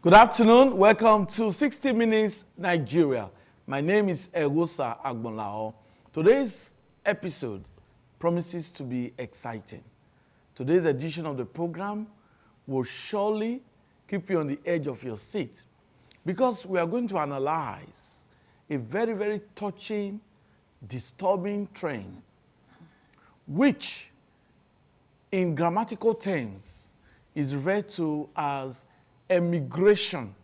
Good afternoon. Welcome to 60 Minutes Nigeria. My name is Egosa Agbonlao. Today's episode promises to be exciting. Today's edition of the program will surely keep you on the edge of your seat because we are going to analyze a very, very touching, disturbing trend, which in grammatical terms is referred to as emigration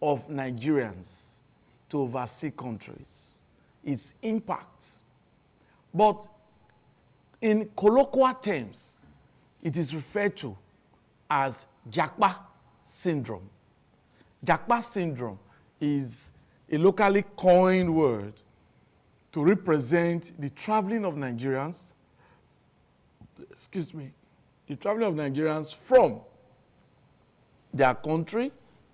of Nigerians to overseas countries, its impact. But in colloquial terms, it is referred to as Jaas Syndrome. Jaas Syndrome is a locally coined word to represent the traveling of Nigerians, the traveling of Nigerians from their country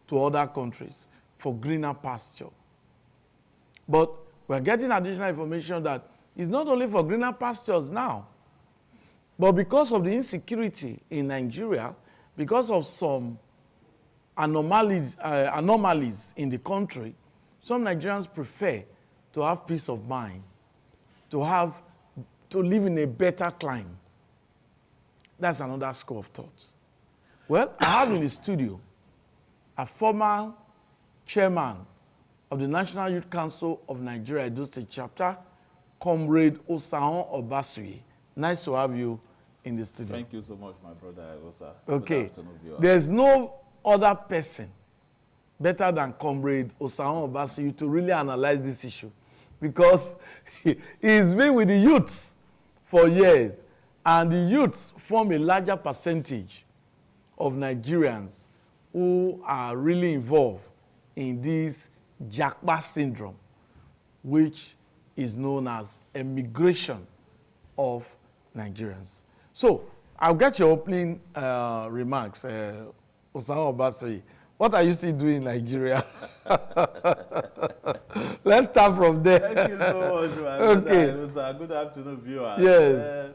to other countries for greener pasture. But we're getting additional information that it's not only for greener pastures now, but because of the insecurity in Nigeria, because of some anomalies in the country, some Nigerians prefer to have peace of mind, to live in a better climate. That's another school of thought. Well, I have in the studio a former chairman of the National Youth Council of Nigeria, Edo State Chapter, Comrade Osaon Obasuyi. Nice to have you in the studio. Thank you so much, my brother Osa. Okay. There's no other person better than Comrade Osaon Obasuyi to really analyze this issue because he's been with the youths for years, and the youths form a larger percentage of Nigerians who are really involved in this Jaas Syndrome, which is known as Emigration of Nigerians. So, I'll get your opening remarks, Osaon Obasuyi. What are you still doing in Nigeria? Let's start from there. Thank you so much, man. Okay. It was a good afternoon, viewers. Yes.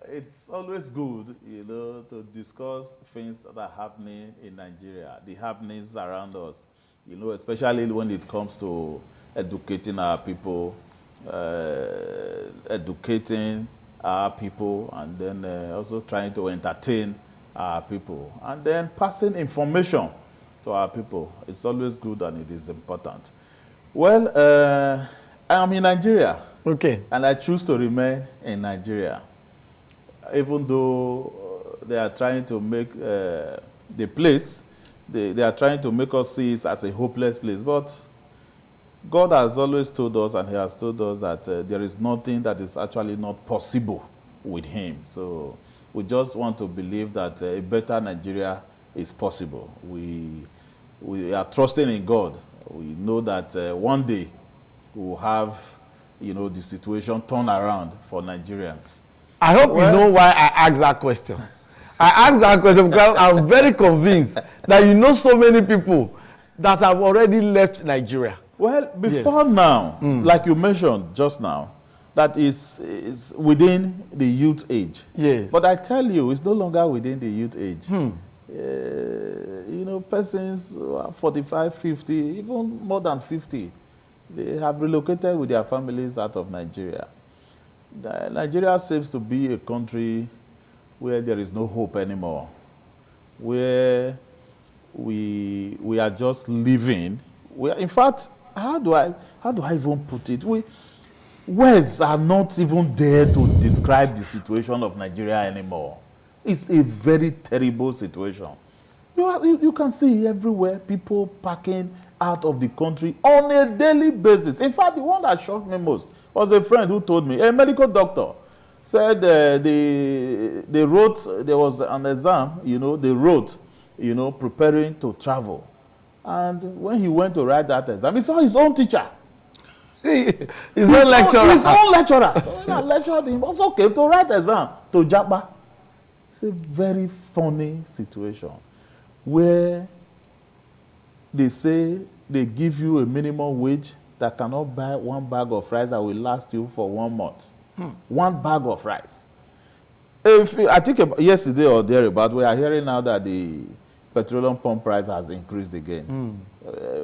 It's always good, to discuss things that are happening in Nigeria, the happenings around us, especially when it comes to educating our people, and then also trying to entertain our people, and then passing information to our people. It's always good and it is important. Well, I'm in Nigeria. Okay. And I choose to remain in Nigeria, even though they are trying to make the place, they are trying to make us see it as a hopeless place. But God has always told us, and He has told us that there is nothing that is actually not possible with Him. So we just want to believe that a better Nigeria is possible. We are trusting in God. We know that one day we will have the situation turn around for Nigerians. I hope you know why I asked that question. I asked that question because I'm very convinced that you know so many people that have already left Nigeria. Well, before now, like you mentioned just now, that is within the youth age. Yes. But I tell you, it's no longer within the youth age. Persons who are 45, 50, even more than 50, they have relocated with their families out of Nigeria. Nigeria seems to be a country where there is no hope anymore, where we are just living. In fact, how do I even put it? Words are not even there to describe the situation of Nigeria anymore. It's a very terrible situation. You can see everywhere people packing out of the country on a daily basis. In fact, the one that shocked me most was a friend who told me, a medical doctor, said they wrote, there was an exam, they wrote, preparing to travel. And when he went to write that exam, he saw his own teacher. His own lecturer. His own lecturer. So when I lectured him, also came to write exam to Japa. It's a very funny situation where they say they give you a minimum wage that cannot buy one bag of rice that will last you for 1 month. One bag of rice. I think yesterday or thereabout, we are hearing now that the petroleum pump price has increased again.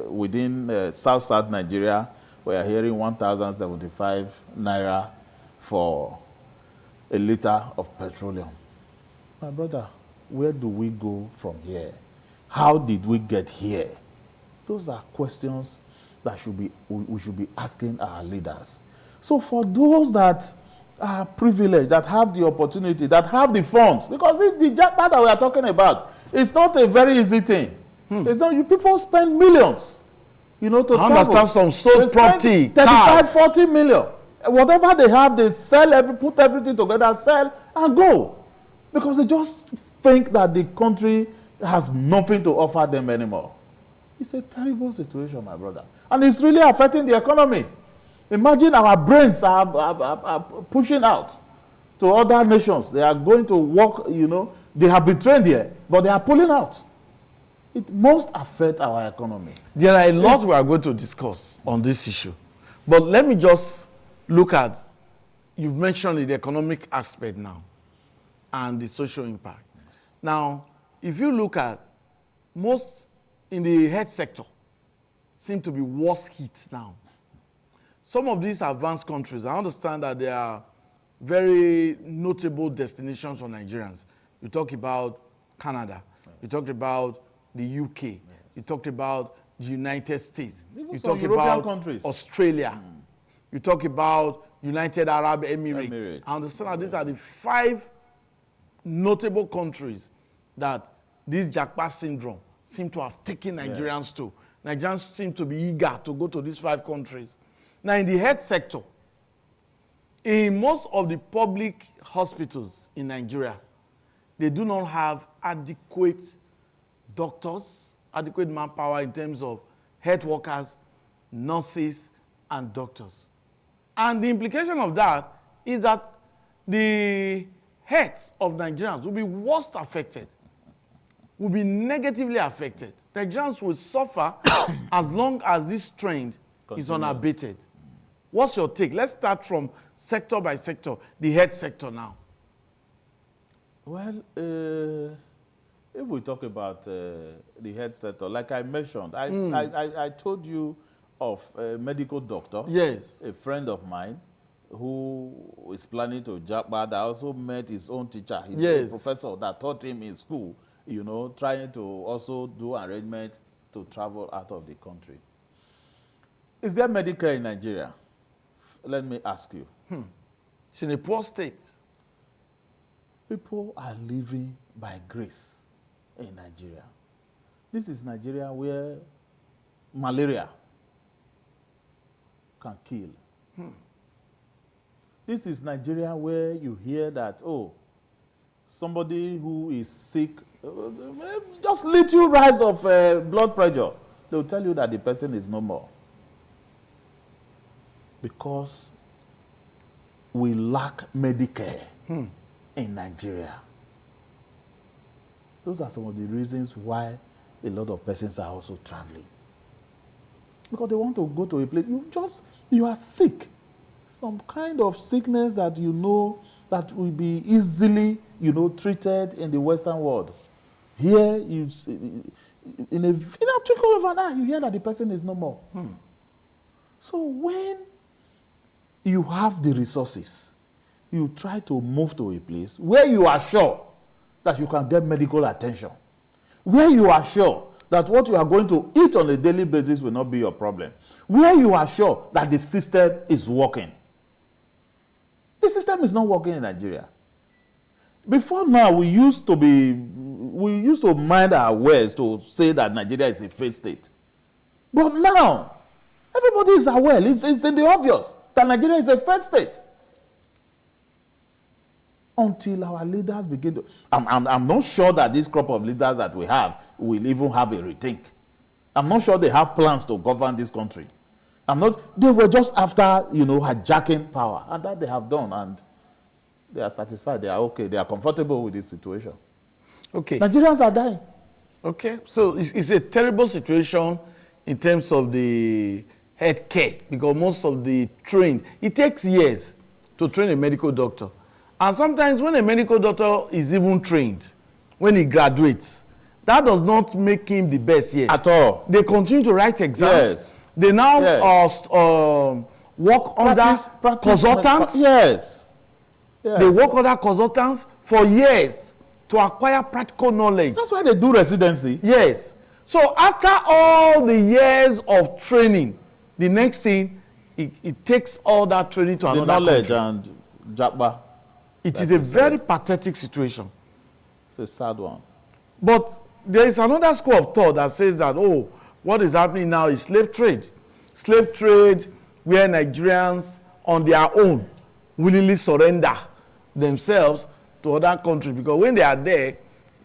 Within South Nigeria, we are hearing 1,075 naira for a liter of petroleum. My brother, where do we go from here? How did we get here? Those are questions that we should be asking our leaders. So for those that are privileged, that have the opportunity, that have the funds, because it's the jackpot that we are talking about, it's not a very easy thing. It's not, people spend millions, to travel. I understand some sold property, 35, 40 million. Whatever they have, they sell, put everything together, sell, and go. Because they just think that the country has nothing to offer them anymore. It's a terrible situation, my brother. And it's really affecting the economy. Imagine our brains are pushing out to other nations. They are going to work, they have been trained here, but they are pulling out. It must affect our economy. There are a lot we are going to discuss on this issue. But let me just look at, you've mentioned the economic aspect now and the social impact. Yes. Now, if you look at most in the health sector, seem to be worse hit now. Some of these advanced countries, I understand that there are very notable destinations for Nigerians. You talk about Canada. Yes. You talked about the UK. Yes. You talked about the United States. Even you some talk European about countries. Australia. You talk about United Arab Emirates. I understand that these are the 5 notable countries that this Jaas Syndrome seem to have taken Nigerians to. Nigerians seem to be eager to go to these 5 countries. Now, in the health sector, in most of the public hospitals in Nigeria, they do not have adequate doctors, adequate manpower in terms of health workers, nurses, and doctors. And the implication of that is that the health of Nigerians will be worst affected, will be negatively affected. Nigerians will suffer as long as this trend is unabated. What's your take? Let's start from sector by sector, the health sector now. Well, if we talk about the health sector, like I mentioned, I told you of a medical doctor, yes, a friend of mine, who is planning to Japan. I also met his own teacher, his own professor that taught him in school, trying to also do arrangement to travel out of the country. Is there Medicare in Nigeria? Let me ask you. It's in a poor state. People are living by grace in Nigeria. This is Nigeria where malaria can kill. This is Nigeria where you hear that, somebody who is sick, just little rise of blood pressure, they'll tell you that the person is no more. Because we lack Medicare in Nigeria. Those are some of the reasons why a lot of persons are also traveling. Because they want to go to a place, you are sick. Some kind of sickness that that will be easily, treated in the Western world. Here, in a twinkle of an eye, you hear that the person is no more. So when you have the resources, you try to move to a place where you are sure that you can get medical attention, where you are sure that what you are going to eat on a daily basis will not be your problem, where you are sure that the system is working. The system is not working in Nigeria. Before now, we used to mind our words to say that Nigeria is a failed state. But now, everybody is aware, it's in the obvious, that Nigeria is a failed state. Until our leaders begin to... I'm not sure that this crop of leaders that we have will even have a rethink. I'm not sure they have plans to govern this country. They were just after, hijacking power. And that they have done. And they are satisfied. They are okay. They are comfortable with this situation. Okay. Nigerians are dying. Okay. So it's a terrible situation in terms of the health care. Because most of the trained... It takes years to train a medical doctor. And sometimes when a medical doctor is even trained, when he graduates, that does not make him the best yet. At all. They continue to write exams. Yes. They now Yes. work under consultants. Yes. Yes. They work under consultants for years to acquire practical knowledge. That's why they do residency. Yes. So after all the years of training, the next thing, it takes all that training to The another knowledge country. and japa. It is a very pathetic situation. It's a sad one. But there is another school of thought that says that, oh, what is happening now is slave trade. Slave trade where Nigerians on their own willingly surrender themselves to other countries, because when they are there,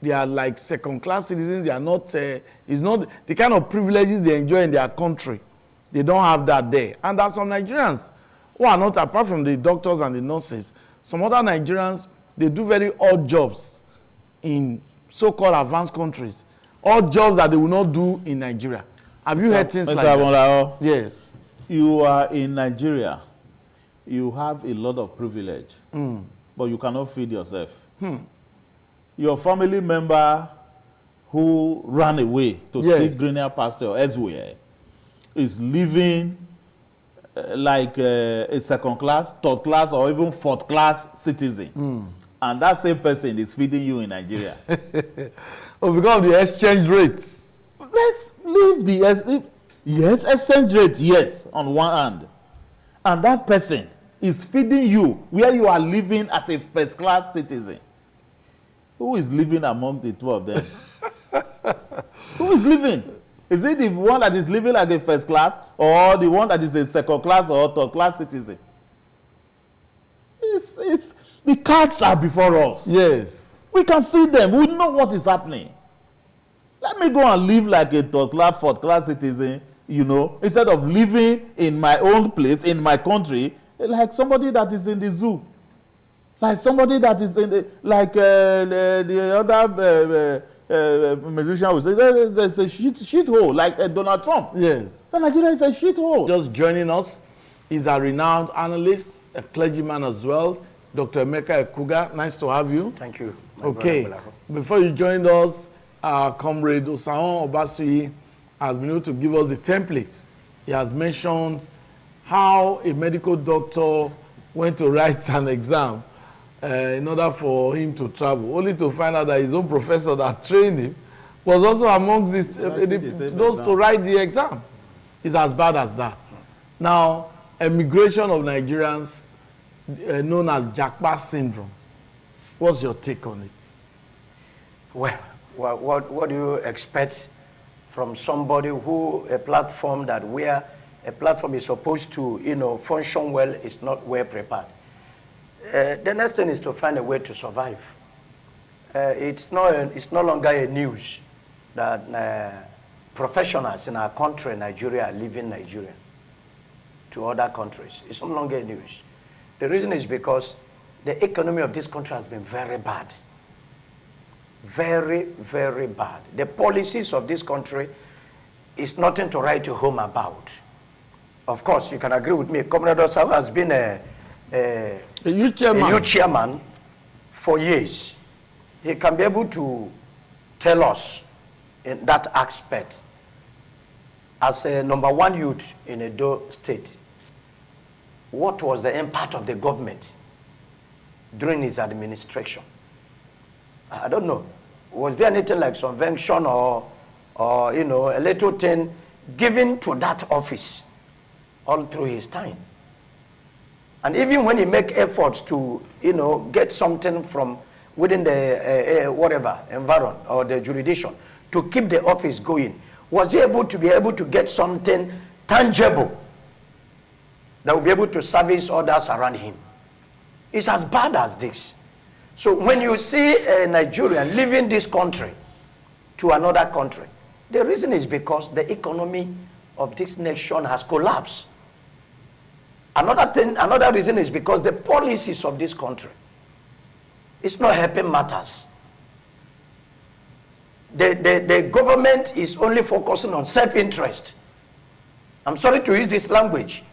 they are like second-class citizens. They are not, it's not the kind of privileges they enjoy in their country. They don't have that there. And there are some Nigerians who are not, apart from the doctors and the nurses, some other Nigerians, they do very odd jobs in so-called advanced countries. Odd jobs that they will not do in Nigeria. Have you heard things like that? Mr. Yes. You are in Nigeria. You have a lot of privilege, but you cannot feed yourself. Your family member who ran away to seek greener pasture elsewhere is living like a second class, third class, or even fourth class citizen. And that same person is feeding you in Nigeria. Oh, because of the exchange rates. Let's leave the exchange rate, yes, on one hand. And that person is feeding you where you are living as a first class citizen. Who is living among the two of them? Who is living? Is it the one that is living like a first class, or the one that is a second class or third class citizen? It's the cards are before us. Yes. We can see them. We know what is happening. Let me go and live like a third class, fourth class citizen, instead of living in my own place, in my country, like somebody that is in the zoo. Like somebody that is in the, like the other musician would say, there's a shit hole, like Donald Trump. Yes. So Nigeria is a shit hole. Just joining us is a renowned analyst, a clergyman as well, Dr. Emeka Ekuga. Nice to have you. Thank you. Okay. Before you joined us, our comrade Osaon Obasuyi has been able to give us the template. He has mentioned how a medical doctor went to write an exam in order for him to travel, only to find out that his own professor that trained him was also amongst those to write the exam. It's as bad as that. Now, Emigration of Nigerians, known as Jaas Syndrome. What's your take on it? Well, what do you expect from somebody who a platform that where a platform is supposed to function well is not well prepared? The next thing is to find a way to survive. It's no longer a news that professionals in our country, Nigeria, are leaving Nigeria to other countries. It's no longer a news. The reason is because the economy of this country has been very bad. Very, very bad. The policies of this country is nothing to write home about. Of course, you can agree with me. Comrade Osao has been a youth chairman for years. He can be able to tell us in that aspect as a #1 youth in Edo State, what was the impact of the government during his administration? I don't know. Was there anything like subvention or a little thing given to that office all through his time? And even when he make efforts to, get something from within the whatever environment or the jurisdiction to keep the office going, was he able to get something tangible that will be able to service others around him? It's as bad as this. So when you see a Nigerian leaving this country to another country, the reason is because the economy of this nation has collapsed. Another reason is because the policies of this country is not helping matters. The government is only focusing on self-interest. I'm sorry to use this language.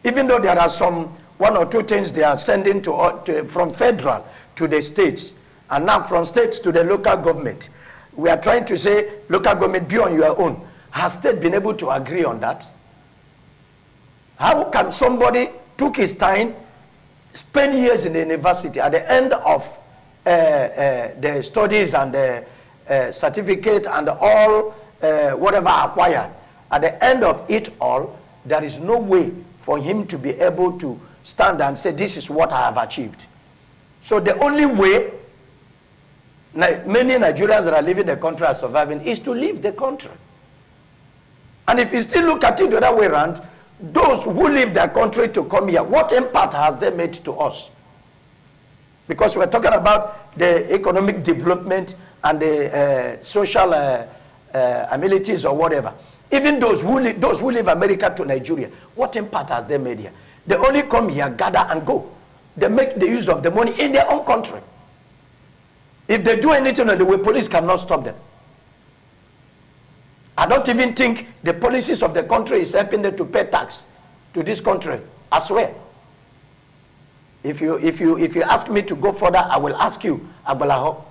Even though there are some 1 or 2 things they are sending from federal to the states, and now from states to the local government. we are trying to say local government be on your own. Has state been able to agree on that? How can somebody took his time, spend years in the university, at the end of the studies and the certificate and all whatever acquired, at the end of it all, there is no way for him to be able to stand and say, this is what I have achieved. So the only way many Nigerians that are leaving the country are surviving is to leave the country. And if you still look at it the other way around, those who leave their country to come here, what impact has they made to us? Because we're talking about the economic development and the social amenities or whatever. Even those who leave America to Nigeria, what impact has they made here? They only come here, gather and go. They make the use of the money in their own country. If they do anything on the way, police cannot stop them. I don't even think the policies of the country is helping them to pay tax to this country. I swear. If you ask me to go further, I will ask you, Agbalaho,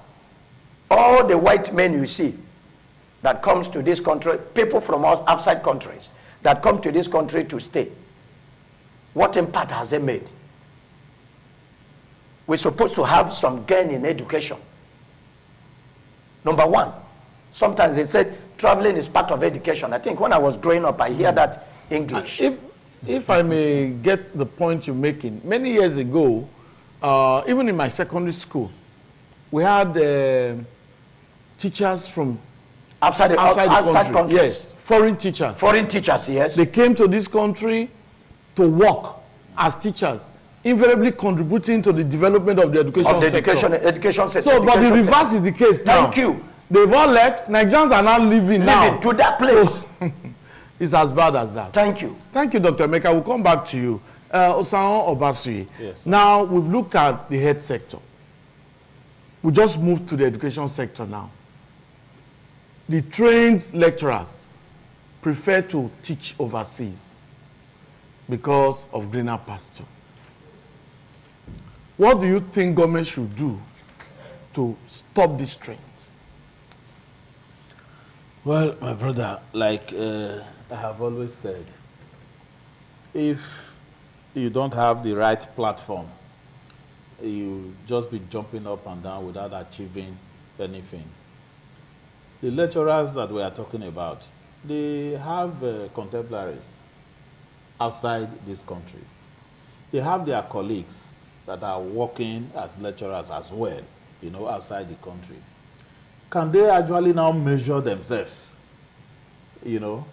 all the white men you see that comes to this country, people from outside countries that come to this country to stay, what impact has it made? We're supposed to have some gain in education. Number one, sometimes they said traveling is part of education. I think when I was growing up, I hear that English. If I may get the point you're making, many years ago, even in my secondary school, we had teachers from outside the country. Yes, foreign teachers. Foreign teachers, yes. They came to this country to work as teachers, invariably contributing to the development of the education sector. Education sector. So, but the reverse is the case now. Thank you. They've all left. Nigerians are now living now to that place. So, it's as bad as that. Thank you. Thank you, Dr. Emeka. We'll come back to you. Osaon Obasui. Yes. Now, we've looked at the health sector. We just moved to the education sector now. The trained lecturers prefer to teach overseas because of greener pasture. What do you think government should do to stop this trend? Well, my brother, like I have always said, if you don't have the right platform, you just be jumping up and down without achieving anything. The lecturers that we are talking about, they have contemporaries outside this country. They have their colleagues that are working as lecturers as well, you know, outside the country. Can they actually now measure themselves, you know,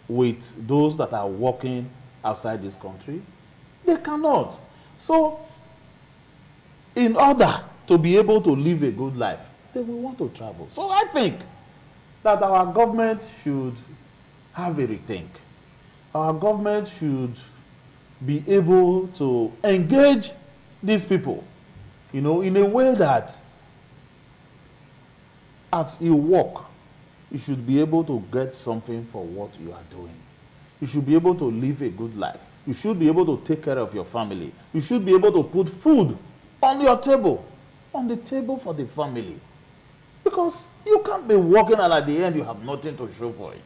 with those that are working outside this country? They cannot. So, in order to be able to live a good life, they will want to travel. So I think that our government should have a rethink. Our government should be able to engage these people, you know, in a way that as you work, you should be able to get something for what you are doing. You should be able to live a good life. You should be able to take care of your family. You should be able to put food on your table, on the table for the family. Because you can't be working and at the end you have nothing to show for it.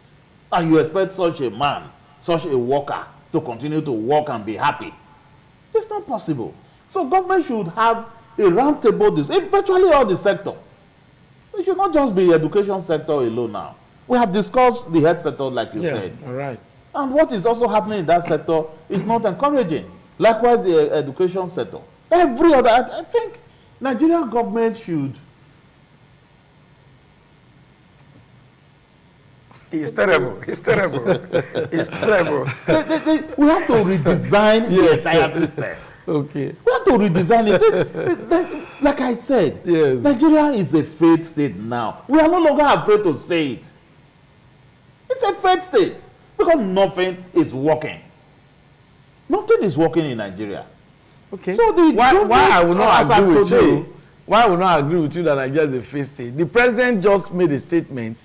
And you expect such a man, such a worker, to continue to work and be happy. It's not possible. So government should have a round table, in virtually all the sector. It should not just be education sector alone now. We have discussed the health sector like you said. All right. And what is also happening in that sector is not encouraging. Likewise, the education sector. Every other, I think Nigerian government should. It's terrible. It's terrible. It's terrible. We have to redesign the entire system. Okay. We have to redesign it. Like I said, yes. Nigeria is a failed state now. We are no longer afraid to say it. It's a failed state because nothing is working. Nothing is working in Nigeria. Okay. So why I will not agree with you? Why I will not agree with you that Nigeria is a failed state? The president just made a statement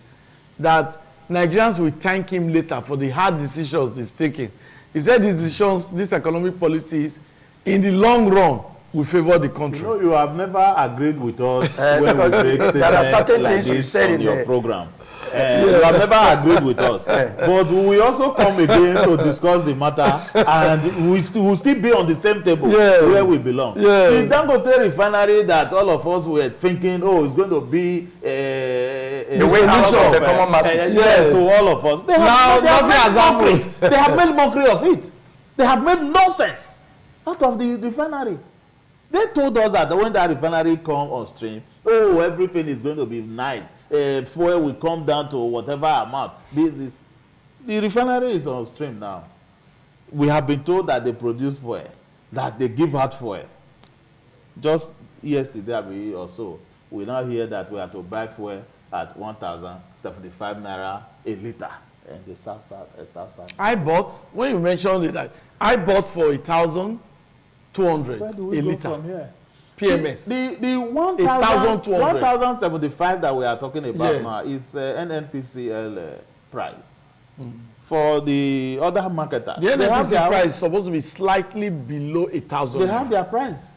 that Nigerians will thank him later for the hard decisions he's taking. He said these decisions, these economic policies, in the long run, we favor the country. You know, you have never agreed with us when we make there are certain like things you this said on in your the program. You have never agreed with us. But we also come again to discuss the matter, and we'll still be on the same table where we belong. The Dangote refinery that all of us were thinking, oh, it's going to be the way out of the common masses. Yes, to all of us. They have made mockery of it. They have made nonsense out of the refinery. They told us that when that refinery come on stream, oh, everything is going to be nice. Fuel will come down to whatever amount. The refinery is on stream now. We have been told that they produce fuel, that they give out fuel. Just yesterday or so, we now hear that we have to buy fuel at 1,075 naira a litre in the south side. I bought, when you mentioned it, I bought for 1,200 a litre. PMS. The 1,075 that we are talking about now is NNPCL price. For the other marketers, the NNPC price is supposed to be slightly below 1,000. They have their price.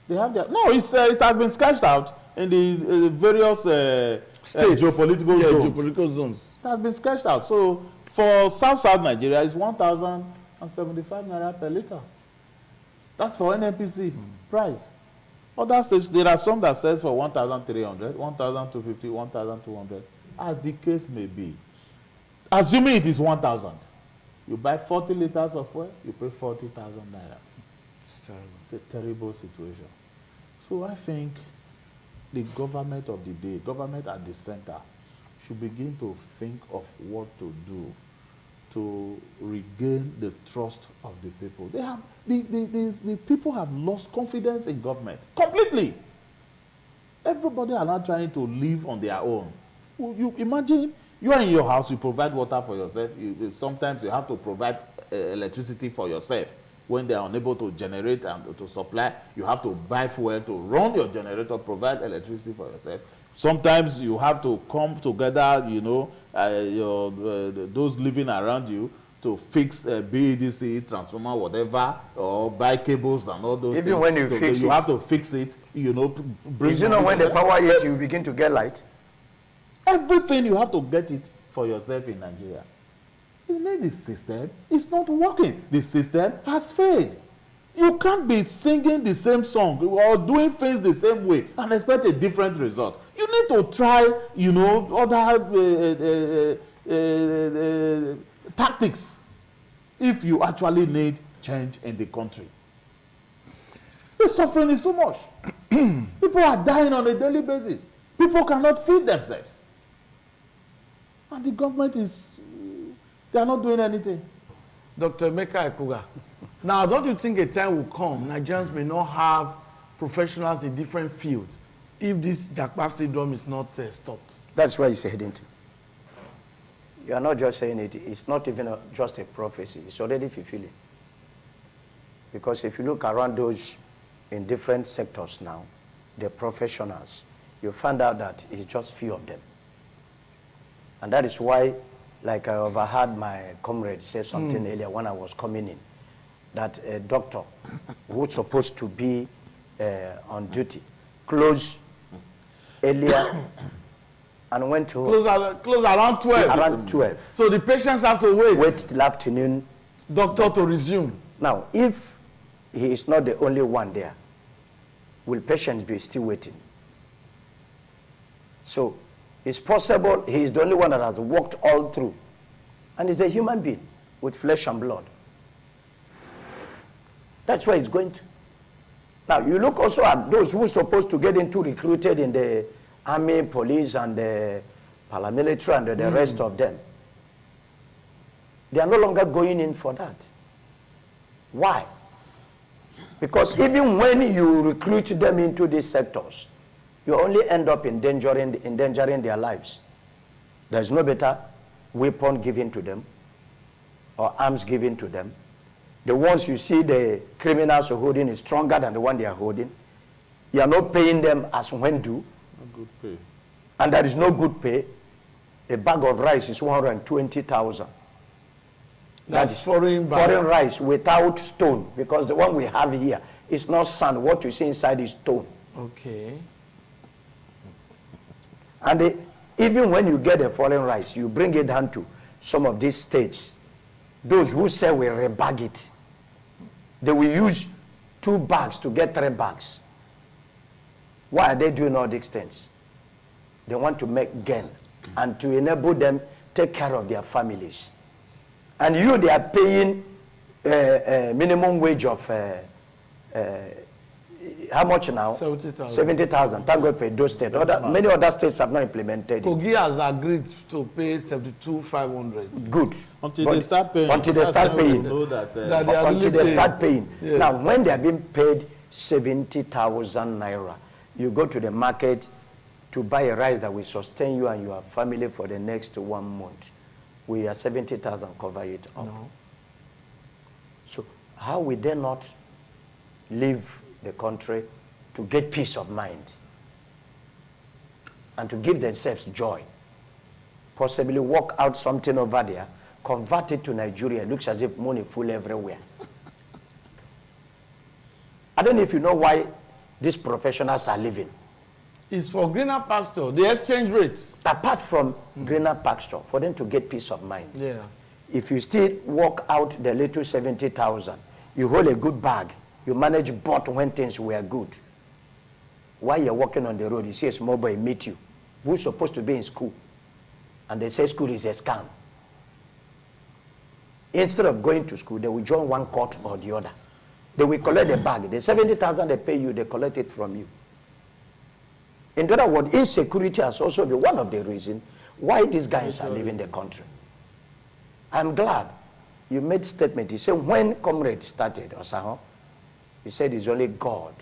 They have their it has been sketched out in the various states, geopolitical zones. It has been sketched out. So for South Nigeria, it's 1,075 naira per litre. That's for NNPC price. Other states, there are some that says for 1,300, 1,250, 1,200, as the case may be. Assuming it is 1,000, you buy 40 liters of fuel, you pay 40,000 naira. It's a terrible situation. So I think the government of the day, government at the center, should begin to think of what to do to regain the trust of the people. They have the people have lost confidence in government completely. Everybody are now trying to live on their own. You imagine you are in your house, you provide water for yourself. Sometimes you have to provide electricity for yourself. When they are unable to generate and to supply, you have to buy fuel to run your generator, provide electricity for yourself. Sometimes you have to come together, you know, those living around you to fix BEDC, transformer, whatever, or buy cables and all those things. Even when you fix it. You have to fix it, you know. Is it not when the power hits, you begin to get light? Everything you have to get it for yourself in Nigeria. It means the system is not working. The system has failed. You can't be singing the same song or doing things the same way and expect a different result. You need to try, you know, other tactics if you actually need change in the country. The suffering is too much. People are dying on a daily basis. People cannot feed themselves. And the government they are not doing anything. Dr. Emeka Ekuga, now don't you think a time will come Nigerians may not have professionals in different fields if this Jaas Syndrome is not stopped? That's where it's heading to. You are not just saying it, it's not even just a prophecy, it's already fulfilling. Because if you look around those in different sectors now, the professionals, you find out that it's just few of them. And that is why, like I overheard my comrade say something earlier when I was coming in, that a doctor who's supposed to be on duty closed earlier and went to close around 12. Around 12. So the patients have to wait till afternoon. Doctor to resume. Now, if he is not the only one there, will patients be still waiting? So it's possible he is the only one that has walked all through. And he's a human being with flesh and blood. That's where he's going to. Now, you look also at those who are supposed to get into recruited in the army, police, and the paramilitary, and the rest of them. They are no longer going in for that. Why? Because even when you recruit them into these sectors, you only end up endangering their lives. There's no better weapon given to them or arms given to them. The ones you see the criminals are holding is stronger than the one they are holding. You are not paying them as when due. No good pay. And there is no good pay. A bag of rice is 120,000. That's foreign rice without stone, because the one we have here is not sand. What you see inside is stone. Okay. And even when you get a foreign rice, you bring it down to some of these states. Those who say we rebag it, they will use 2 bags to get 3 bags. Why are they doing all these things? They want to make gain and to enable them take care of their families. And they are paying minimum wage of how much now? 70,000. 70,000. Thank God for those states. Many other states have not implemented it. Kogi has agreed to pay 72,500. Good. Until they start paying. Until they start paying. Know that, until they start paying. Yeah. Now, when they are being paid 70,000 naira, you go to the market to buy a rice that will sustain you and your family for the next 1 month. We are 70,000 cover it up. No. So how will they not leave the country to get peace of mind and to give themselves joy? Possibly work out something over there, convert it to Nigeria. It looks as if money full everywhere. I don't know if you know why these professionals are leaving. It's for greener pasture, the exchange rates. Apart from greener pasture, for them to get peace of mind. Yeah. If you still work out the little 70,000, you hold a good bag, you manage both when things were good. While you're walking on the road, you see a small boy meet you, who's supposed to be in school, and they say school is a scam. Instead of going to school, they will join one court or the other. They will collect the bag. The 70,000 they pay you, they collect it from you. In other words, insecurity has also been one of the reasons why these guys are leaving the country. I'm glad you made statement. He said when Comrade started, Osaho, he said it's only God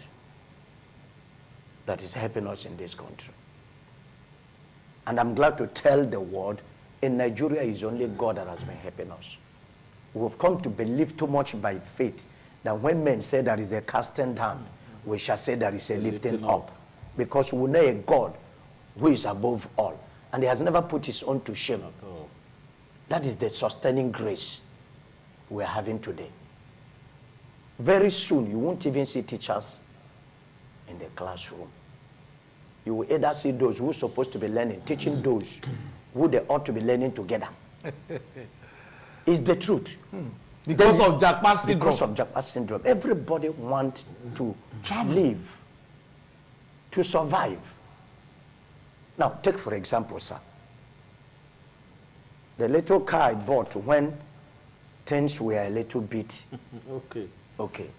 that is helping us in this country. And I'm glad to tell the world, in Nigeria, it's only God that has been helping us. We've come to believe too much by faith that when men say there is a casting down, we shall say there is a lifting up. Because we know a God who is above all. And he has never put his own to shame. That is the sustaining grace we are having today. Very soon, you won't even see teachers in the classroom. You will either see those who are supposed to be learning, teaching those who they ought to be learning together. It's the truth. Because of Jaas Syndrome. Because of Jaas Syndrome. Everybody wants to live, to survive. Now, take for example, sir, the little car I bought when things were a little bit okay.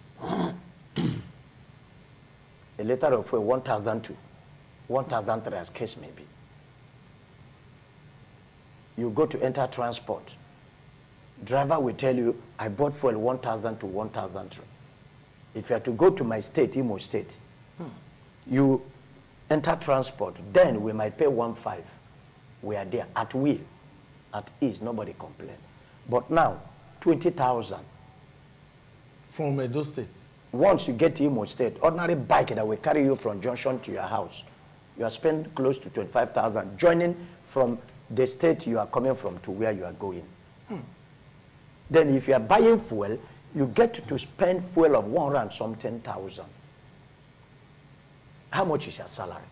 A liter of fuel, 1,002, 1,003 as case may be. You go to enter transport. Driver will tell you, I bought fuel 1,000 to 1,003. If you are to go to my state, Imo State, you enter transport, then we might pay 1,500. We are there at will, at ease, nobody complain. But now, 20,000. From Edo State. Once you get to Imo State, ordinary bike that will carry you from junction to your house, you are spending close to 25,000, joining from the state you are coming from to where you are going. Then if you are buying fuel, you get to spend fuel of 100,000. How much is your salary?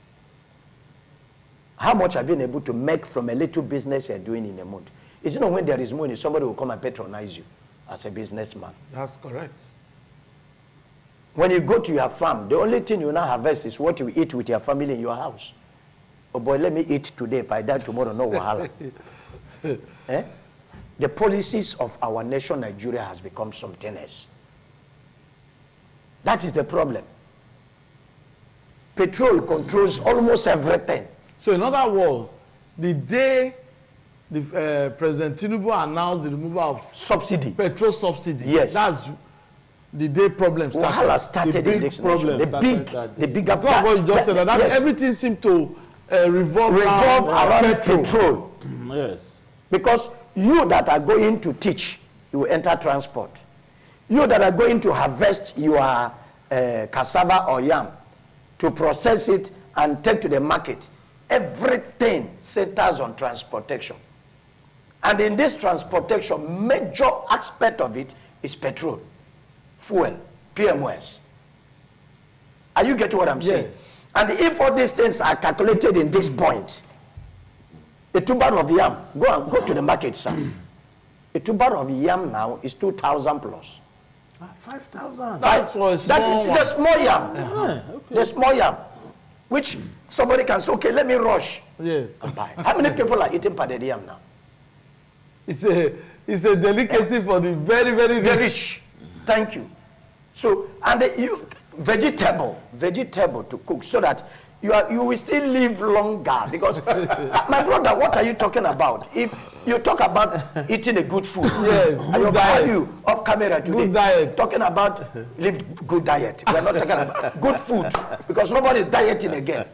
How much have you been able to make from a little business you're doing in a month? It's not when there is money, somebody will come and patronize you as a businessman. That's correct. When you go to your farm, the only thing you now harvest is what you eat with your family in your house. Oh boy, let me eat today. If I die tomorrow, no wahala. The policies of our nation, Nigeria, has become something else. That is the problem. Petrol controls almost everything. So in other words, the day the President Tinubu announced the removal of subsidy, petrol subsidy, yes, that's the day problem started. Wahala started in this nation. The bigger problem. What you just said, that yes, everything seemed to revolve around petrol. Yes. Because you that are going to teach, you will enter transport. You that are going to harvest your cassava or yam, to process it and take to the market, everything centers on transportation. And in this transportation, major aspect of it is petrol, fuel, PMOS. Are you getting what I'm saying? Yes. And if all these things are calculated in this point, a tuber of yam, go to the market, sir. A tuber of yam now is 2,000 plus. 5,000. That's for a small the small yam. Okay. The small yam, which somebody can say, okay, let me rush Yes. and buy. How many people are eating pounded yam now? It's a delicacy for the very, very rich. The rich. Thank you. So, and vegetable to cook so that you will still live longer, because my brother, what are you talking about? If you talk about eating a good food, yes, I good will diet. you off camera today. Good diet. Talking about live good diet. We are not talking about good food, because nobody is dieting again.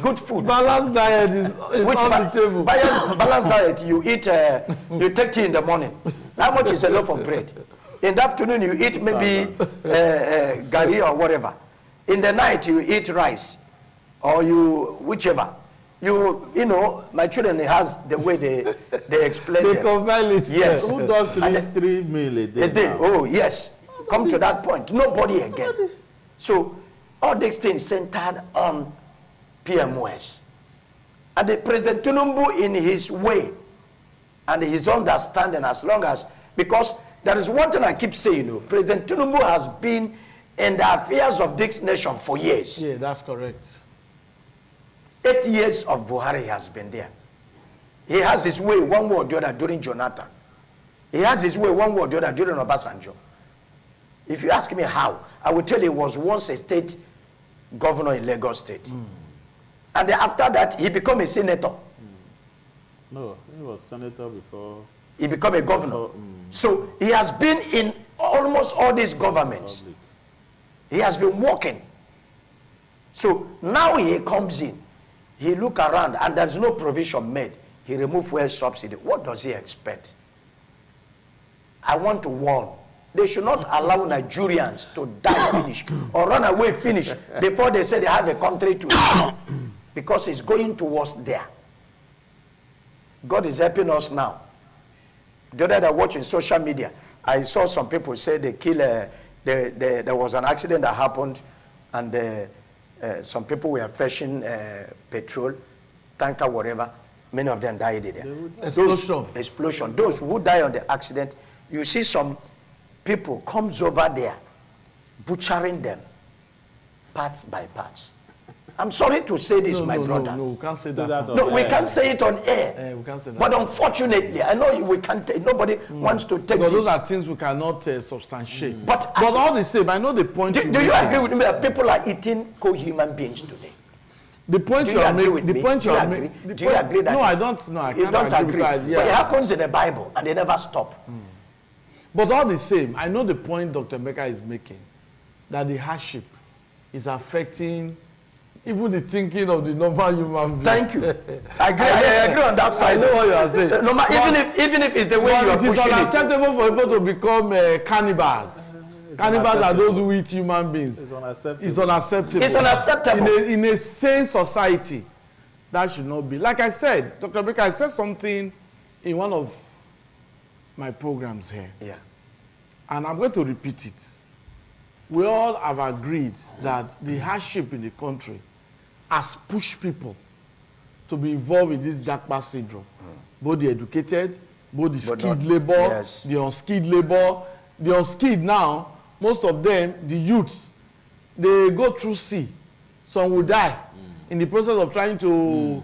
Good food. Balanced diet is on the table. Balanced diet, you eat, you take tea in the morning. How much is a loaf of bread? In the afternoon, you eat maybe gari or whatever. In the night, you eat rice, or whichever. You know, my children, has the way they explain They them. combine it. Yes. Who does three meals a day? A day. now? Oh, yes. Come to that point. Nobody again. So, all these things centered on PMOS. And the President Tinubu, in his way and his understanding, as long as, because there is one thing I keep saying, President Tinubu has been in the affairs of this nation for years. Yeah, that's correct. 8 years of Buhari has been there. He has his way one way or the other during Jonathan. He has his way one way or the other during Obasanjo. If you ask me how, I will tell you he was once a state governor in Lagos State. And then after that, he became a senator. No, he was senator before. He became a governor. So he has been in almost all these governments. Public. He has been working. So now he comes in. He look around and there's no provision made. He removed fuel subsidy. What does he expect? I want to warn. They should not allow Nigerians to die finish or run away finish before they say they have a country to because it's going towards there. God is helping us now. The other day, watching social media, I saw some people say they kill. There was an accident that happened, and some people were fetching petrol, tanker, whatever. Many of them died there. Explosion. Those who die on the accident, you see some people comes over there, butchering them, parts by parts. I'm sorry to say this, my brother. No, we can't say that. No, we can't say it on air. We can't say that. But unfortunately, I know we can't. Nobody wants to take because this. those are things we cannot substantiate. But all the same, I know the point. Do you agree with me that people are eating co-human beings today? The point you are making. The point you are making. Do you agree that? No, I don't. No, I can't agree. Because, But it happens in the Bible, and they never stop. But all the same, I know the point Dr. Mbeka is making, that the hardship is affecting even the thinking of the normal human being. Thank you. I agree on that side. I know what you are saying. Even if it's the way you are pushing it. It is unacceptable for people to become cannibals. Cannibals are those who eat human beings. It's unacceptable. It's unacceptable. In a sane society, that should not be. Like I said, Dr. Mbeka, I said something in one of my programs here. Yeah. And I'm going to repeat it. We all have agreed that the hardship in the country has pushed people to be involved in this Jaas Syndrome. Both the educated, both the skilled labor, yes. the unskilled labor. The unskilled now, most of them, the youths, they go through sea. Some will die in the process of trying to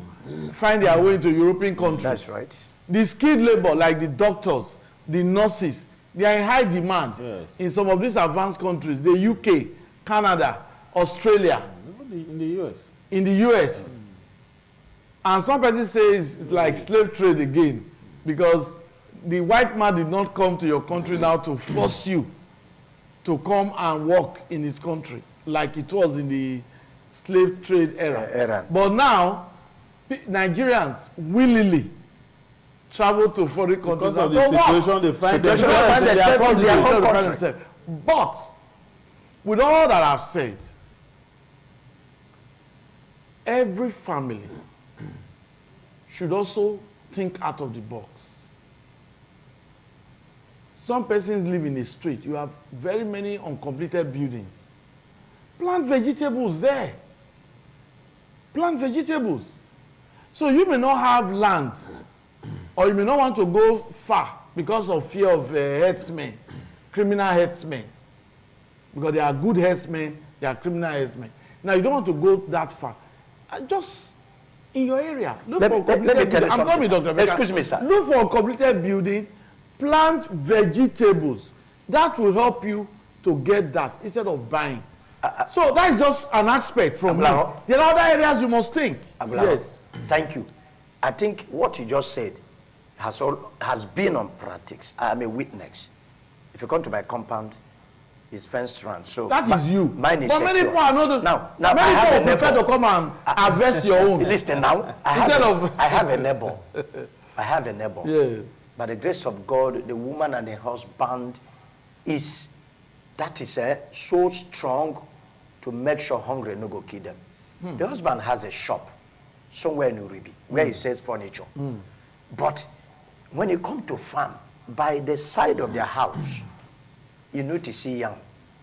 find their way into European countries. That's right. The skilled labor, like the doctors, the nurses, they are in high demand in some of these advanced countries, the UK, Canada, Australia. In the US. In the US. And some person says it's like slave trade again, because the white man did not come to your country now to force you to come and work in his country like it was in the slave trade era. But now, Nigerians willingly travel to foreign countries because of the situation they find themselves in their own country. But with all that I've said, every family should also think out of the box. some persons live in the street. You have very many uncompleted buildings. Plant vegetables there. Plant vegetables. So you may not have land, or you may not want to go far because of fear of herdsmen, criminal herdsmen. Because there are good herdsmen, there are criminal herdsmen. Now you don't want to go that far. Just in your area, look for a completed building. I'm coming, Dr. Beka. Excuse me, sir. Look for a completed building, plant vegetables. That will help you to get that instead of buying. So that is just an aspect from me. There are other areas you must think. Yes. Thank you. I think what you just said has been on practice. I am a witness. If you come to my compound, it's fenced around. So that is you. Mine is but many people are not. Now many people prefer to come and harvest your own. Listen now. I have a neighbor. I have a neighbor. Yes. By the grace of God, the woman and the husband is so strong to make sure hunger no go kill them. The husband has a shop somewhere in Uribi where he sells furniture. But when you come to farm, by the side of their house, you need to see yam,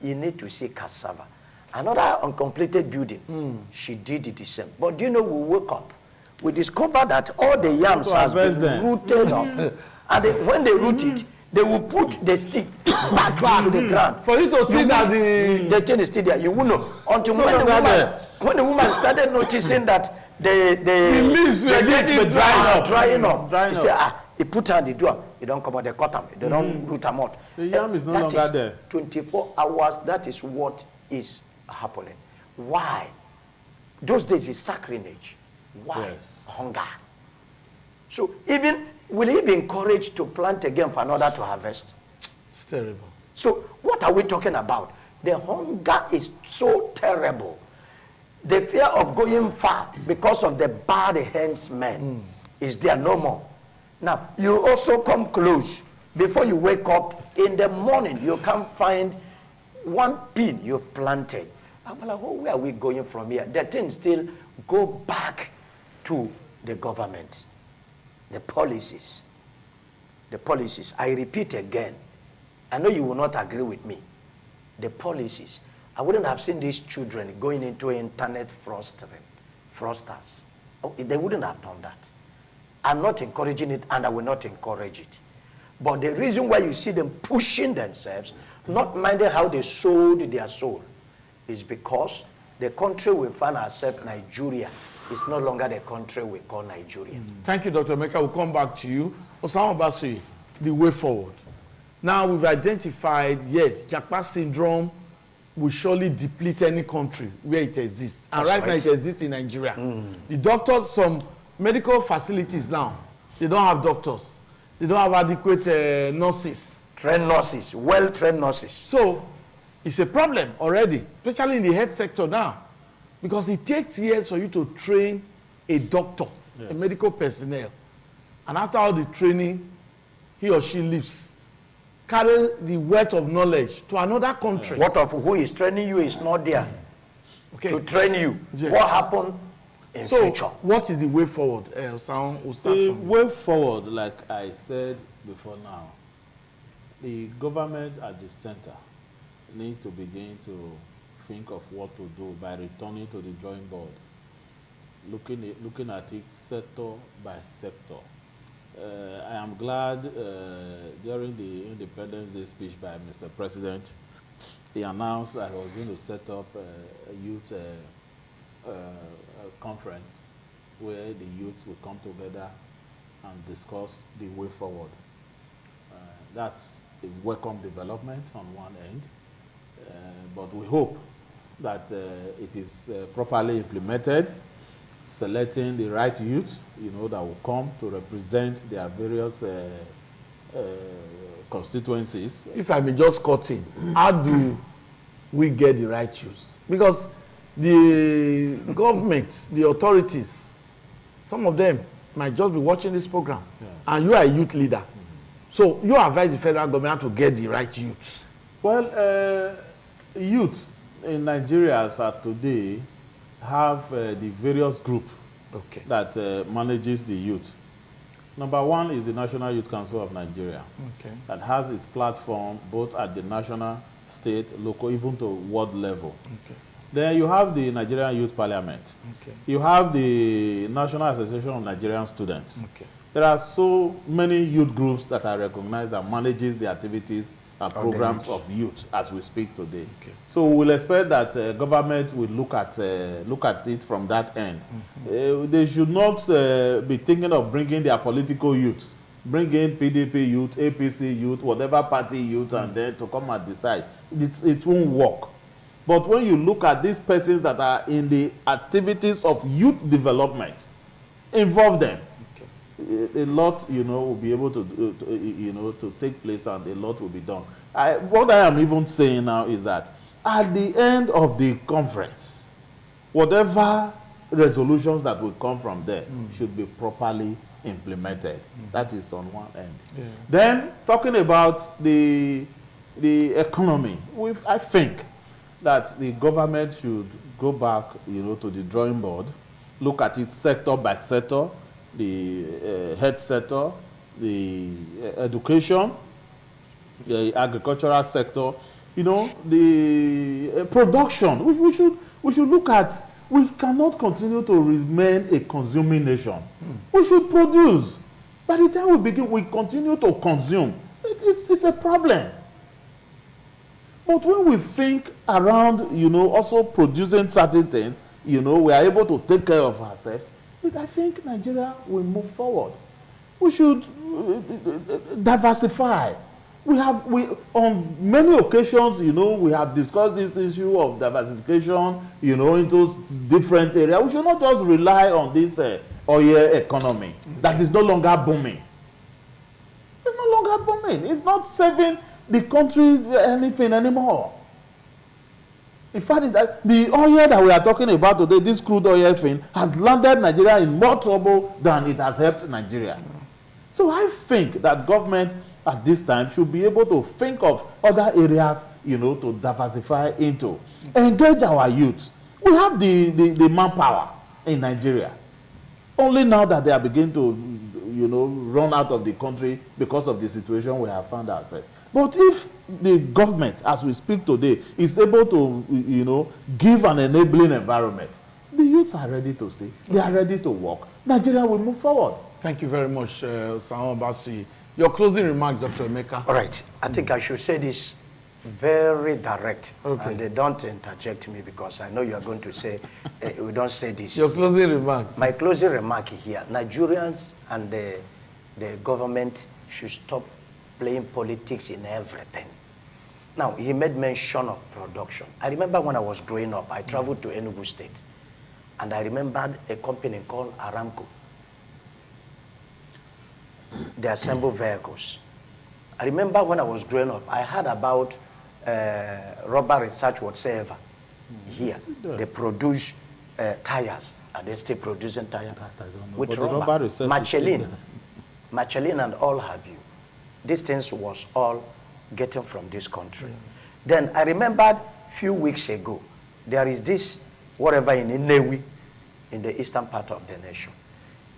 you need to see cassava. Another uncompleted building, she did it the same. But do you know, we woke up, we discovered that all the yams has been rooted up. And when they root it, they will put the stick back to the ground. For you to think that the thing is still there, you will know. Until when the woman started noticing that the leaves were drying up. He said, he put her on the door. They don't come out, they cut them. They don't root them out. The yam is no longer there. 24 hours, that is what is happening. Why? Those days is sacrilege. Why? Yes. Hunger. So even, will he be encouraged to plant again for another to harvest? It's terrible. So what are we talking about? The hunger is so terrible. The fear of going far because of the bad handsmen is there no more. Now, you also come close. Before you wake up in the morning, you can't find one pin you've planted. I'm like, oh, where are we going from here? The thing still go back to the government. The policies. The policies. I repeat again. I know you will not agree with me. The policies. I wouldn't have seen these children going into internet fraudsters. Oh, they wouldn't have done that. I'm not encouraging it, and I will not encourage it. But the reason why you see them pushing themselves, not minding how they sold their soul, is because the country we find ourselves, Nigeria, is no longer the country we call Nigeria. Thank you, Dr. Meka. We'll come back to you. Osama Basui, the way forward. Now we've identified, yes, Jaas Syndrome will surely deplete any country where it exists. And right now it exists in Nigeria. The doctors, some medical facilities now, they don't have doctors. They don't have adequate nurses. Trained nurses, well-trained nurses. So it's a problem already, especially in the health sector now. Because it takes years for you to train a doctor, a medical personnel. And after all the training, he or she leaves. Carry the wealth of knowledge to another country. What of who is training you is not there to train you. Yeah. What happened in future? What is the way forward? The way forward, like I said before now, the government at the center need to begin to think of what to do by returning to the drawing board, looking at it sector by sector. I am glad during the Independence Day speech by Mr. President, he announced that he was going to set up a youth conference where the youth will come together and discuss the way forward. That's a welcome development on one end, but we hope that it is properly implemented, selecting the right youth, that will come to represent their various constituencies. If I may just cut in, how do we get the right youth? Because the government, the authorities, some of them might just be watching this program, and you are a youth leader. So you advise the federal government to get the right youth. Well, youth in Nigeria as of today have the various groups that manages the youth. Number one is the National Youth Council of Nigeria. Okay. That has its platform both at the national, state, local, even to world level. Okay. Then you have the Nigerian Youth Parliament. Okay. You have the National Association of Nigerian Students. Okay. There are so many youth groups that are recognized and manages the activities and programs of youth as we speak today. Okay. So we'll expect that government will look at it from that end. They should not be thinking of bringing their political youth, bring in PDP youth, APC youth, whatever party youth, and then to come and decide. It won't work. But when you look at these persons that are in the activities of youth development, involve them. A lot, will be able to, to take place, and a lot will be done. What I am even saying now is that at the end of the conference, whatever resolutions that will come from there should be properly implemented. That is on one end. Yeah. Then, talking about the economy, I think that the government should go back, to the drawing board, look at it sector by sector, the health sector, the education, the agricultural sector, the production. We should look at. We cannot continue to remain a consuming nation. We should produce. By the time we continue to consume. It's a problem. But when we think around, also producing certain things, we are able to take care of ourselves. I think Nigeria will move forward. We should diversify. We on many occasions, we have discussed this issue of diversification, into different areas. We should not just rely on this oil economy that is no longer booming. It's no longer booming. It's not saving the country anything anymore. In fact, the oil that we are talking about today, this crude oil thing, has landed Nigeria in more trouble than it has helped Nigeria. So I think that government at this time should be able to think of other areas, to diversify into. Engage our youth. We have the manpower in Nigeria. Only now that they are beginning to, run out of the country because of the situation we have found ourselves. But if the government, as we speak today, is able to, give an enabling environment, the youths are ready to stay. They are ready to work. Nigeria will move forward. Thank you very much, Samuel Basi. Your closing remarks, Dr. Emeka. All right. I think I should say this very direct. Okay. And they don't interject me because I know you are going to say, we don't say this. Your closing remarks. My closing remark here, Nigerians and the government should stop playing politics in everything. Now, he made mention of production. I remember when I was growing up, I traveled to Enugu State. And I remembered a company called Aramco. They assemble vehicles. I remember when I was growing up, I heard about rubber research whatsoever. Here, they produce tires. Are they still producing tires? With rubber, Michelin and all have you. These things was all getting from this country. Then I remembered a few weeks ago, there is this, whatever in Inewi, in the eastern part of the nation.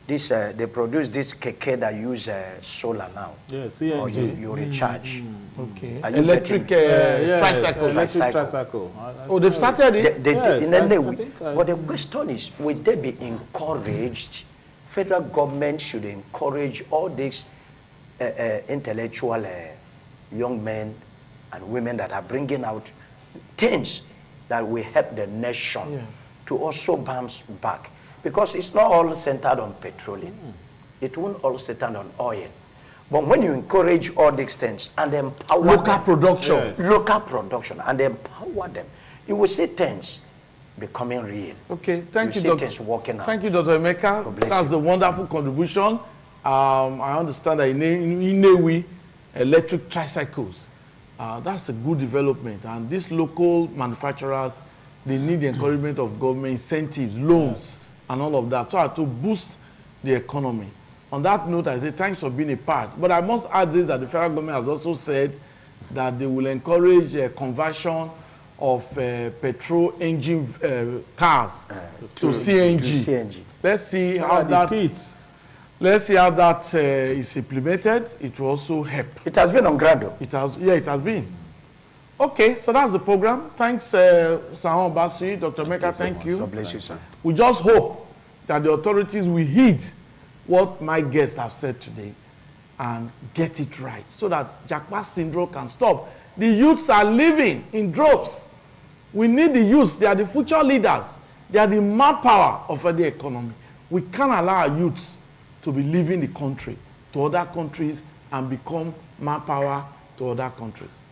This, they produce this keke that use solar now. Yeah, CNG. Or you recharge. Okay. Electric tricycle. Oh, they've started it? They but the question is, would they be encouraged? Federal government should encourage all these intellectual young men and women that are bringing out things that will help the nation to also bounce back. Because it's not all centered on petroleum. It won't all centered on oil. But when you encourage all these things and empower local production, and empower them, you will see things becoming real. Okay, thank you, Dr. Things working out. Thank you, Dr. Emeka. That's a wonderful contribution. I understand that in Inewi, electric tricycles, that's a good development. And these local manufacturers, they need the encouragement of government incentives, loans, and all of that, so as to boost the economy. On that note, I say thanks for being a part. But I must add this, that the federal government has also said that they will encourage conversion of petrol engine cars to CNG. CNG. Let's see how that Let's see how that is implemented. It will also help. It has been on ground, though. It has been. Okay, so that's the program. Thanks, Sahon Basri, Dr. Meka, thank you. God bless you, sir. We just hope that the authorities will heed what my guests have said today and get it right so that Jaas Syndrome can stop. The youths are living in droves. We need the youths. They are the future leaders. They are the manpower of the economy. We can't allow our youths to be leaving the country to other countries and become manpower to other countries.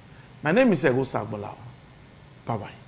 My name is Jaas Syndrome. Bye-bye.